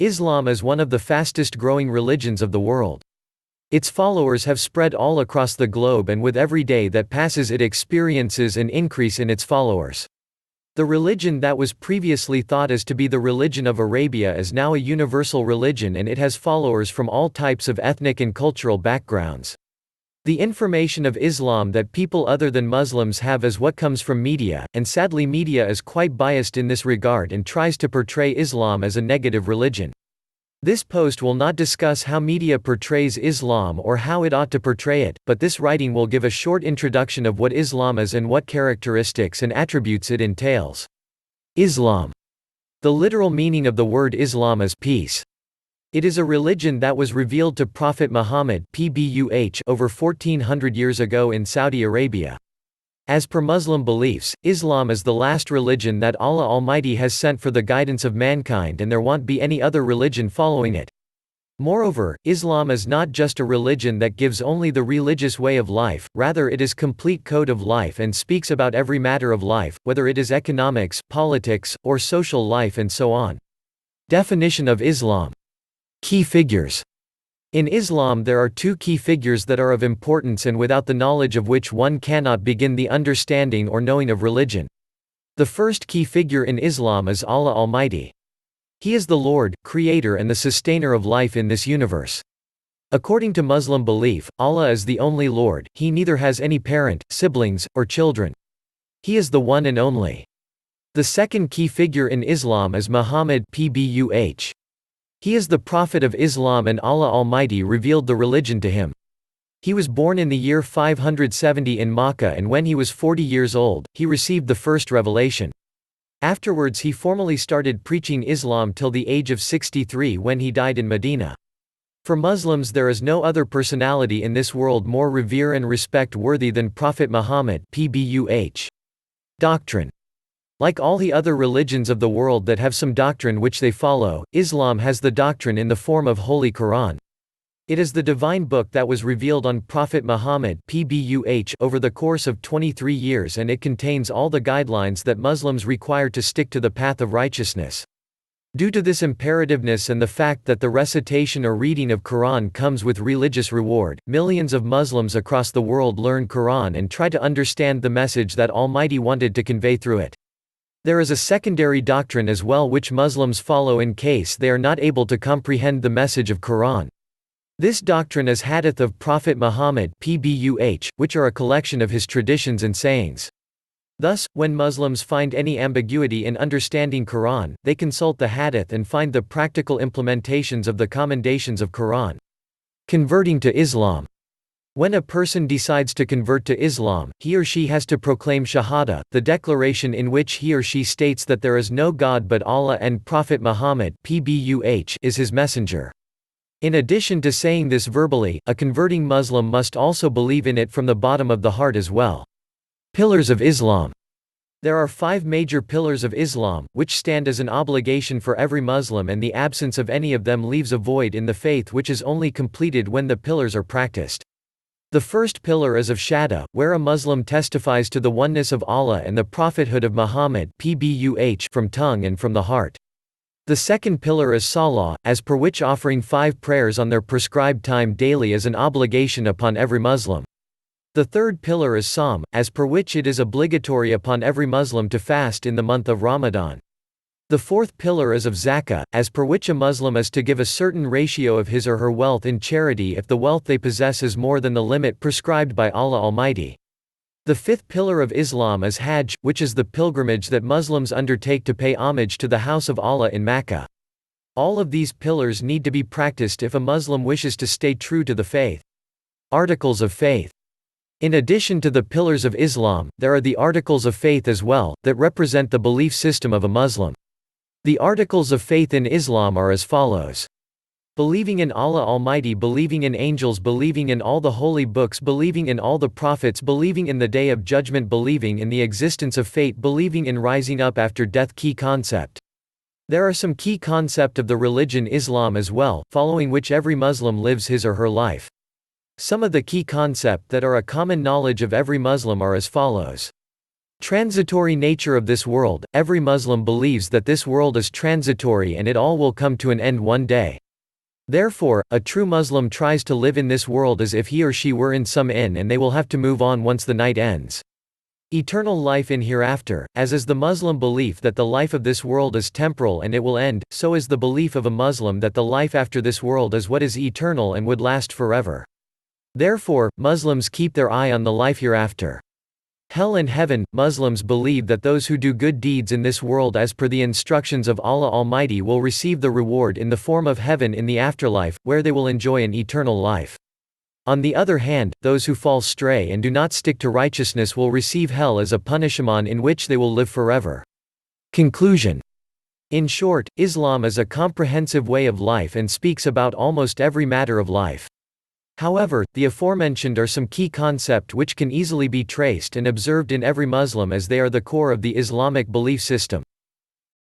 Islam is one of the fastest-growing religions of the world. Its followers have spread all across the globe, and with every day that passes it experiences an increase in its followers. The religion that was previously thought as to be the religion of Arabia is now a universal religion, and it has followers from all types of ethnic and cultural backgrounds. The information of Islam that people other than Muslims have is what comes from media, and sadly media is quite biased in this regard and tries to portray Islam as a negative religion. This post will not discuss how media portrays Islam or how it ought to portray it, but this writing will give a short introduction of what Islam is and what characteristics and attributes it entails. Islam. The literal meaning of the word Islam is peace. It is a religion that was revealed to Prophet Muhammad over 1400 years ago in Saudi Arabia. As per Muslim beliefs, Islam is the last religion that Allah Almighty has sent for the guidance of mankind, and there won't be any other religion following it. Moreover, Islam is not just a religion that gives only the religious way of life, rather it is complete code of life and speaks about every matter of life, whether it is economics, politics, or social life and so on. Definition of Islam. Key figures. In Islam there are two key figures that are of importance and without the knowledge of which one cannot begin the understanding or knowing of religion. The first key figure in Islam is Allah Almighty. He is the Lord, Creator and the sustainer of life in this universe. According to Muslim belief, Allah is the only Lord, He neither has any parent, siblings, or children. He is the one and only. The second key figure in Islam is Muhammad He is the Prophet of Islam and Allah Almighty revealed the religion to him. He was born in the year 570 in Makkah, and when he was 40 years old, he received the first revelation. Afterwards he formally started preaching Islam till the age of 63 when he died in Medina. For Muslims there is no other personality in this world more revere and respect worthy than Prophet Muhammad Doctrine. Like all the other religions of the world that have some doctrine which they follow, Islam has the doctrine in the form of Holy Quran. It is the divine book that was revealed on Prophet Muhammad over the course of 23 years, and it contains all the guidelines that Muslims require to stick to the path of righteousness. Due to this imperativeness and the fact that the recitation or reading of Quran comes with religious reward, millions of Muslims across the world learn Quran and try to understand the message that Almighty wanted to convey through it. There is a secondary doctrine as well which Muslims follow in case they are not able to comprehend the message of Quran. This doctrine is hadith of Prophet Muhammad which are a collection of his traditions and sayings. Thus, when Muslims find any ambiguity in understanding Quran, they consult the hadith and find the practical implementations of the commendations of Quran. Converting to Islam. When a person decides to convert to Islam, he or she has to proclaim Shahada, the declaration in which he or she states that there is no God but Allah and Prophet Muhammad is his messenger. In addition to saying this verbally, a converting Muslim must also believe in it from the bottom of the heart as well. Pillars of Islam. There are 5 major pillars of Islam, which stand as an obligation for every Muslim, and the absence of any of them leaves a void in the faith which is only completed when the pillars are practiced. The first pillar is of Shahada, where a Muslim testifies to the oneness of Allah and the prophethood of Muhammad from tongue and from the heart. The second pillar is Salah, as per which offering 5 prayers on their prescribed time daily is an obligation upon every Muslim. The third pillar is Sawm, as per which it is obligatory upon every Muslim to fast in the month of Ramadan. The fourth pillar is of Zakah, as per which a Muslim is to give a certain ratio of his or her wealth in charity if the wealth they possess is more than the limit prescribed by Allah Almighty. The fifth pillar of Islam is Hajj, which is the pilgrimage that Muslims undertake to pay homage to the house of Allah in Mecca. All of these pillars need to be practiced if a Muslim wishes to stay true to the faith. Articles of Faith. In addition to the pillars of Islam, there are the articles of faith as well, that represent the belief system of a Muslim. The articles of faith in Islam are as follows. Believing in Allah Almighty, believing in angels, believing in all the holy books, believing in all the prophets, believing in the Day of Judgment, believing in the existence of fate, believing in rising up after death. Key concept. There are some key concept of the religion Islam as well, following which every Muslim lives his or her life. Some of the key concept that are a common knowledge of every Muslim are as follows. Transitory nature of this world. Every Muslim believes that this world is transitory and it all will come to an end one day. Therefore, a true Muslim tries to live in this world as if he or she were in some inn and they will have to move on once the night ends. Eternal life in hereafter. As is the Muslim belief that the life of this world is temporal and it will end, so is the belief of a Muslim that the life after this world is what is eternal and would last forever. Therefore, Muslims keep their eye on the life hereafter. Hell and heaven. Muslims believe that those who do good deeds in this world as per the instructions of Allah Almighty will receive the reward in the form of heaven in the afterlife, where they will enjoy an eternal life. On the other hand, those who fall stray and do not stick to righteousness will receive hell as a punishment in which they will live forever. Conclusion. In short, Islam is a comprehensive way of life and speaks about almost every matter of life. However, the aforementioned are some key concepts which can easily be traced and observed in every Muslim as they are the core of the Islamic belief system.